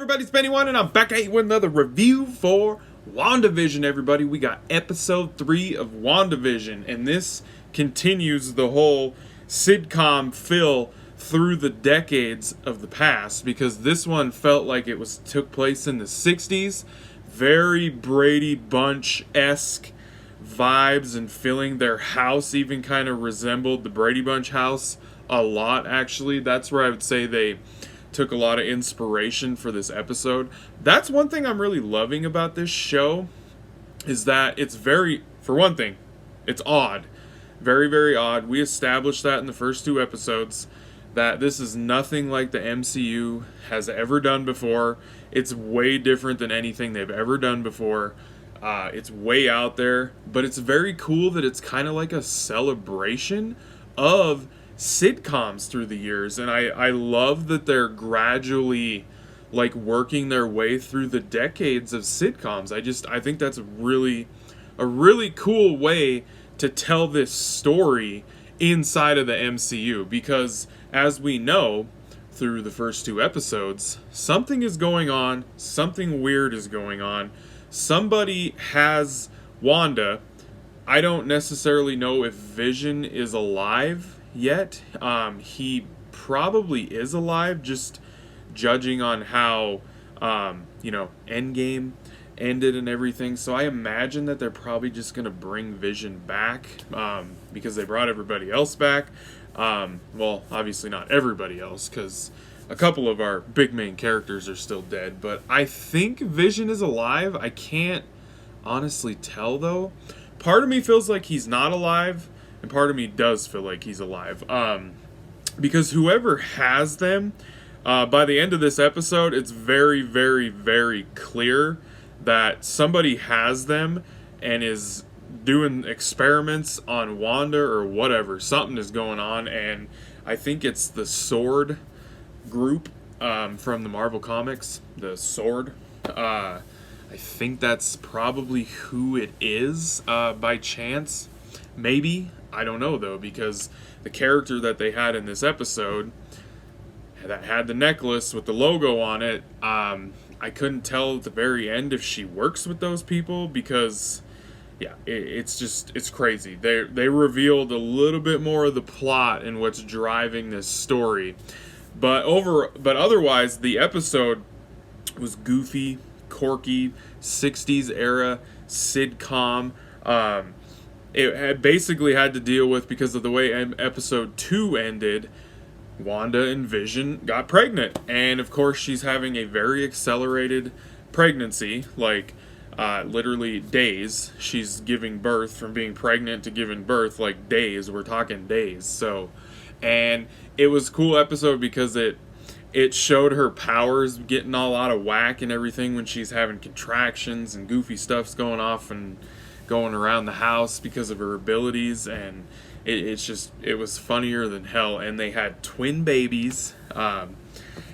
everybody, it's Benny1, and I'm back at you with another review for WandaVision, everybody. We got episode 3 of WandaVision, and this continues the whole sitcom feel through the decades of the past, because this one felt like it took place in the 60s. Very Brady Bunch-esque vibes and feeling. Their house even kind of resembled the Brady Bunch house a lot, actually. That's where I would say they took a lot of inspiration for this episode. That's one thing I'm really loving about this show, is that it's very, for one thing, it's odd. Very, very odd. We established that in the first 2 episodes, that this is nothing like the MCU has ever done before. It's way different than anything they've ever done before. It's way out there, but it's very cool that it's kind of like a celebration of sitcoms through the years, and I love that they're gradually like working their way through the decades of sitcoms. I think that's a really cool way to tell this story inside of the MCU, because as we know through the first 2 episodes, something is going on, something weird is going on. Somebody has Wanda. I don't necessarily know if Vision is alive yet. He probably is alive, just judging on how Endgame ended and everything. So I imagine that they're probably just gonna bring Vision back, because they brought everybody else back. Well, obviously not everybody else, because a couple of our big main characters are still dead, but I think Vision is alive. I can't honestly tell, though. Part of me feels like he's not alive, and part of me does feel like he's alive. Because whoever has them, by the end of this episode, it's very, very, very clear that somebody has them and is doing experiments on Wanda or whatever. Something is going on, and I think it's the Sword group from the Marvel Comics, the Sword. I think that's probably who it is, by chance. Maybe. I don't know, though, because the character that they had in this episode that had the necklace with the logo on it, I couldn't tell at the very end if she works with those people, because yeah, it's crazy. They revealed a little bit more of the plot and what's driving this story. But otherwise, the episode was goofy, quirky, 60s era sitcom. It basically had to deal with, because of the way episode 2 ended, Wanda and Vision got pregnant. And of course, she's having a very accelerated pregnancy, like literally days. She's giving birth, from being pregnant to giving birth, like days. We're talking days. So, and it was a cool episode because it showed her powers getting all out of whack and everything when she's having contractions and goofy stuff's going off and going around the house because of her abilities, and it was funnier than hell. And they had twin babies, and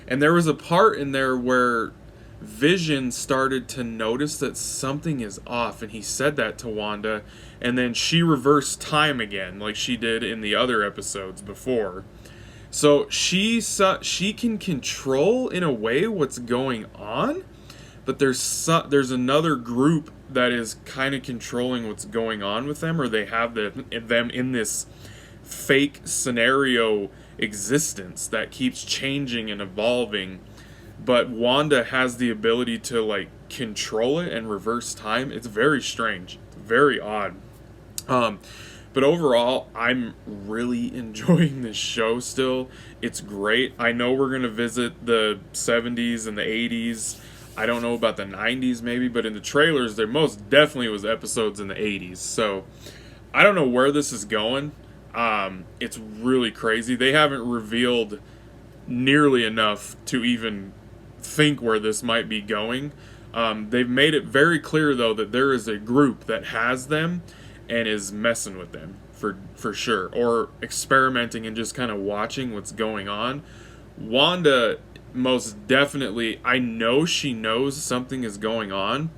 there was a part in there where Vision started to notice that something is off, and he said that to Wanda, and then she reversed time again like she did in the other episodes before. So she can control, in a way, what's going on, but there's another group that is kind of controlling what's going on with them, or they have them in this fake scenario existence that keeps changing and evolving. But Wanda has the ability to like control it and reverse time. It's very strange, very odd. But overall, I'm really enjoying this show still. It's great. I know we're going to visit the 70s and the 80s. I don't know about the 90s maybe, but in the trailers, there most definitely was episodes in the 80s. So I don't know where this is going. It's really crazy. They haven't revealed nearly enough to even think where this might be going. They've made it very clear, though, that there is a group that has them and is messing with them for sure, or experimenting and just kind of watching what's going on. Wanda, most definitely, I know she knows something is going on,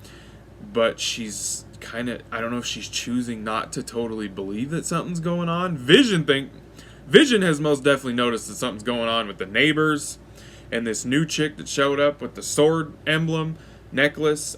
but she's kind of, I don't know if she's choosing not to totally believe that something's going on. Vision has most definitely noticed that something's going on with the neighbors and this new chick that showed up with the sword emblem necklace.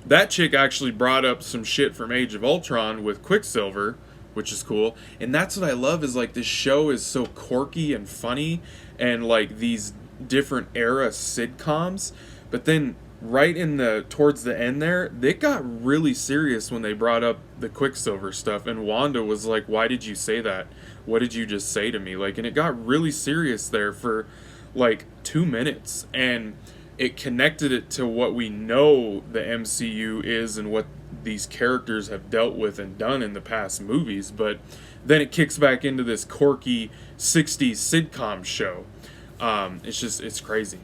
That chick actually brought up some shit from Age of Ultron with Quicksilver, which is cool. And that's what I love, is like this show is so quirky and funny, and like these different era sitcoms. But then right in the towards the end there, they got really serious when they brought up the Quicksilver stuff, and Wanda was like, "Why did you say that? What did you just say to me?" Like, and it got really serious there for like 2 minutes, and it connected it to what we know the MCU is and what these characters have dealt with and done in the past movies. But then it kicks back into this quirky 60s sitcom show. It's crazy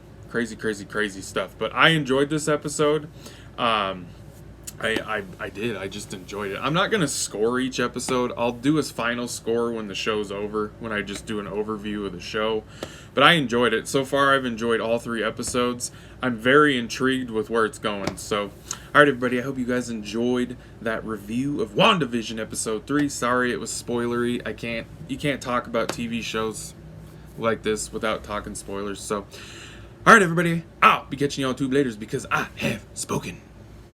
stuff. But I enjoyed this episode. I did. I just enjoyed it. I'm not going to score each episode. I'll do a final score when the show's over, when I just do an overview of the show. But I enjoyed it. So far, I've enjoyed all 3 episodes. I'm very intrigued with where it's going. So, alright everybody, I hope you guys enjoyed that review of WandaVision episode 3. Sorry it was spoilery. You can't talk about TV shows like this without talking spoilers. So, alright everybody, I'll be catching y'all on tube laters because I have spoken.